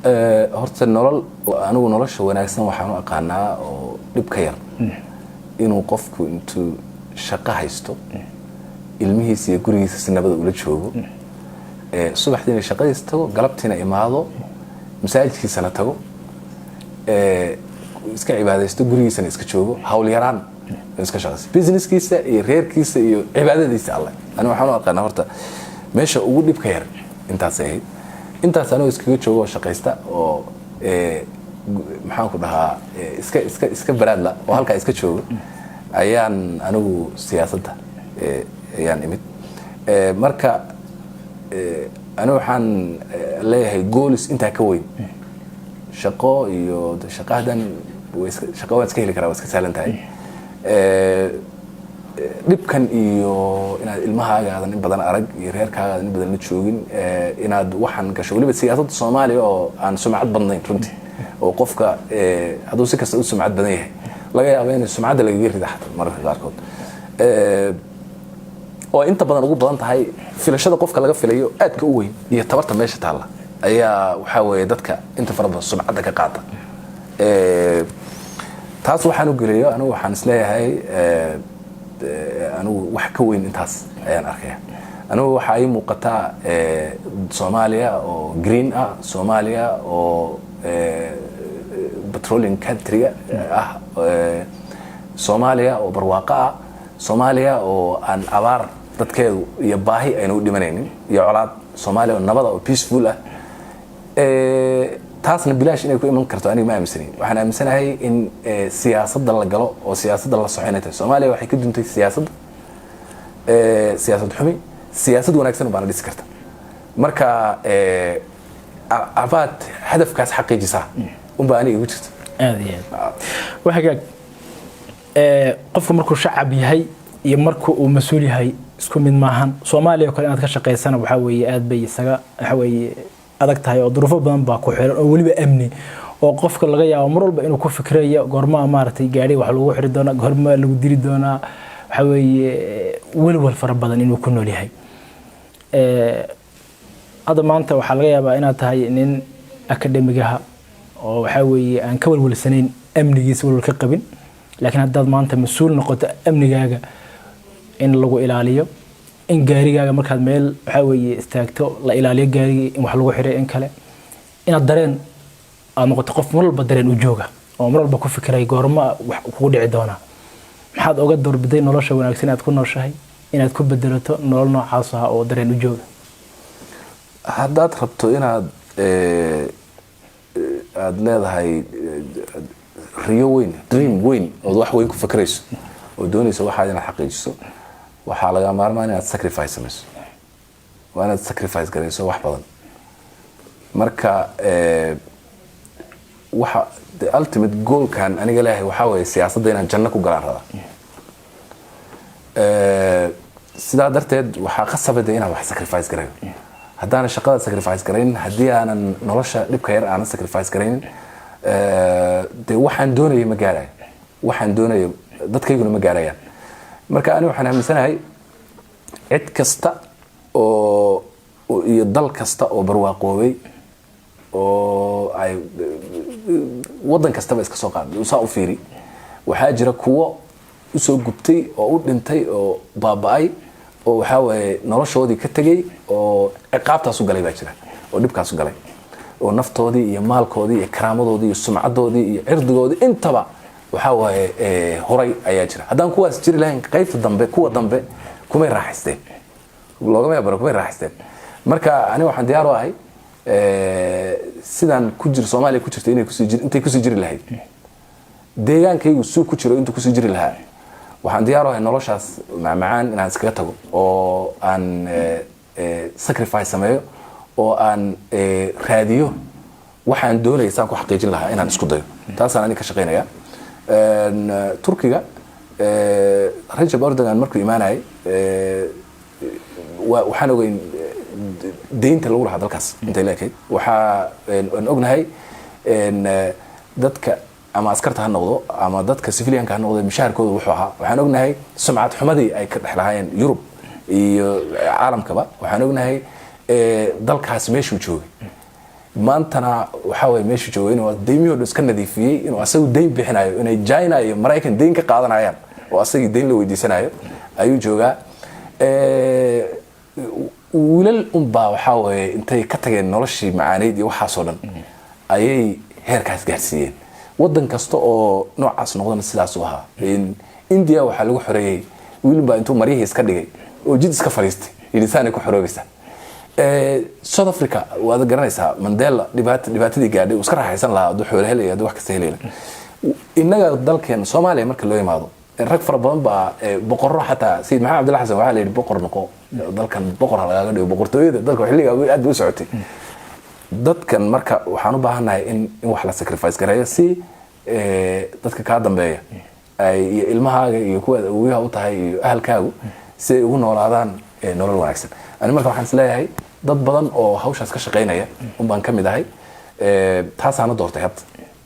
horta nolol anigu nolosha wanaagsan waxaan u aqaanaa oo dhib ka yar inuu qofku intuu shaqo haysto ilmihiisa iyo gurigiisa si nabad ula joogo subaxdiina shaqadiisa tago galabtiina imaado masaajidkiisana tago iska cibaadaysto gurigiisana iska joogo hawl yaraan iska shaqaysto businesskiisa iyo reerkiisa iyo cibaadadiisa alle anigu waxaan u aqaanaa horta meesha ugu dhib ka yar intaas ahayd intaas anoo iskaga joogo oo shaqaysta oo maxaan ku dhahaa iska baraadla oo halkaa iska joogo ayaan anigu siyaasadda ayaan imid marka anigu waxaan leeyahay goolis intaa ka weyn shaqo iyo shaqadan shaqo waan iska heli karaa waa iska sahlan tahay dhibkan iyo inaad ilmahaaga aadan in badan arag iyo reerkaaga aadan in badan la joogin inaad waxaan gasho waliba siyaasadda Soomaaliya oo aan sumcad badnayn runtii oo qofka hadduu si kasta u sumcad badan yahay laga yaabo in sumcadda laga rido xataa mararka qaarkood oo inta badan ugu badan tahay filashada qofka laga filayo aadka u weyn iyo tabarta meesha taala ayaa waxa weeye dadka inta fara badan sumcadda ka qaata taas waxaan u geliyo anigu waxaan isleeyahay anigu wax ka weyn intaas ayaan arkaya anigu waxa ay muuqataa Soomaaliya oo green ah Soomaaliya oo petroleum country ah Soomaaliya oo barwaaqo ah Soomaaliya oo aan abaar dadkeedu iyo baahi aynu u dhimanaynin iyo colaad Soomaaliya oo nabad oo peaceful ah taasna bilaash inay ku iman karto aniga ma aaminsanayn waxaan aaminsanahay in siyaasadda la galo oo siyaasadda la soconayo Soomaaliya waxay ka duntay siyaasadda siyaasad xumi siyaasad wanaagsan baan dhis karta marka abaad hadafkaas xaqiijisa baa aniga ugu jirta aad iyo aad waxa qofku markuu shacab yahay iyo markuu uu mas'uul yahay isku mid maahan Soomaaliya kale inaad ka shaqeysana waxa weeye aad bay isaga waxa weeye adag tahay oo duruufo badan baa ku xiran oo waliba amni oo qofka laga yaabo mar walba inuu ku fikirayo goorma maartay gaari wax lagu xiri doona goorma lagu diri doona waxa weeye walwal fara badan inuu ku nool yahay hada maanta waxa laga yaabaa inaad tahay nin akademigaha oo waxa weeye aan ka walwalsanayn amnigiisa walwal ka qabin laakiin haddaad maanta mas'uul noqoto amnigaaga in lagu ilaaliyo in gaarigaaga markaad meel waxa weeye istaagto la ilaaliyo gaariga in wax lagu xiray in kale inaad dareen aad noqoto qof mar walba dareen u jooga oo mar walba ku fikiray goorma wax kugu dhici doona maxaad oga doorbiday nolosha wanaagsan aad ku nooshahay inaad ku bedelato nolol noocaas ah oo dareen u jooga haddaad rabto inaad aad leedahay riyo weyn dream weyn oo wax weyn ku fikirayso oo doonayso waxaad inaad xaqiijiso waxaa laga maarmaan inaad sacrifice samayso waa inaad sacrifice garayso wax badan marka waxa the ultimate goal kan aniga leeyahay waxa weeye siyaasadda inaan janno ku galaan raba sidaa darteed waxaa qasabada inaan wax sacrifice garayo haddaan shaqada sacrifice garayn haddii aanan nolosha dhibka yar aanan sacrifice garaynin de waxaan doonayay ma gaarayo waxaan doonayay dadkayguna ma gaarayaan marka aniga waxaan aaminsanahay cid kasta oo iyo dal kasta oo barwaaqoobay oo ay wadan kastaba iska soo qaaday saa u fiiri waxaa jira kuwo u soo gubtay oo u dhintay oo baaba'ay oo waxa weeye noloshoodii ka tagay oo ciqaabtaas u galay baa jira oo dhibkaas u galay oo naftoodii iyo maalkoodii iyo karaamadoodii iyo sumcadoodii iyo cirdigoodii intaba waxa weeye horay ayaa jira haddaan kuwaas jiri lahayn qaybta dambe kuwa dambe kumay raaxaysteen loogama yaabaro kumay raaxaysteen marka aniga waxaan diyaar u ahay sidaan ku jir Soomaaliya ku jirtay intay ku sii jiri lahayd deegaankaygu suu ku jiro intuu ku sii jiri lahaa waxaan diyaar u ahay noloshaas macmacaan inaan iskaga tago oo aan sacrifice sameeyo oo aan raadiyo waxaan doonayay saan ku xaqiijin lahaa inaan isku dayo taasaan aniga ka shaqeynaya Turkiga Recep Erdogan markuu imaanay waxaan ogeyn deynta lagu lahaa dalkaas intay leeyahay waxaan ognahay dadka ama askarta ha noqdo ama dadka civilianka ha noqdo mishaarkooda wuxuu ahaa waxaan ognahay sumcad xumadii ay ka dhaxlaayeen Yurub iyo caalamkaba waxaan ognahay dalkaas meeshuu joogay maantana waxa way meesha joogay inuu deymiyooda iska nadiifiyay inuu asagu deyn bixinayo inay China iyo Mareykan deyn ka qaadanayaan oo asagii deyn la weydiisanayo ayuu joogaa wiilal unbaa waxa way intay ka tageen noloshii macaaneed iyo waxa soo dhan ayay heerkaas gaarsiiyeen wadan kasta oo noocaas noqdana sidaas u ahaa India waxa lagu xoreeyay wiil baa intuu mariyay iska dhigay oo jid iska fariistay ilisaanay ku xoroobaysa South Africa waad garanaysaa Mandela dhibaatadii gaadhay uu iska raaxaysan lahaa dad xoolo helay dad wax ka sahelayna inaga dalkeena Soomaaliya marka loo yimaado rag fara badan baa boqorro xataa Sayid Maxamed Cabdulla Xasan waxa la yiri boqor noqo dalkan boqor laga dhigo boqortooyada dalka xilliga aad u socotay dadkan marka waxaan u baahanahay in wax la sacrifice gareeyo si dadka ka dambeeya ay ilmahaaga iyo kuwa ugu u tahay iyo ahalkaagu si ay ugu noolaadaan nolol wanaagsan ani marka waxaan isleeyahay dad badan oo hawshaas ka shaqeynaya baan ka mid ahay taas aan doortay hadda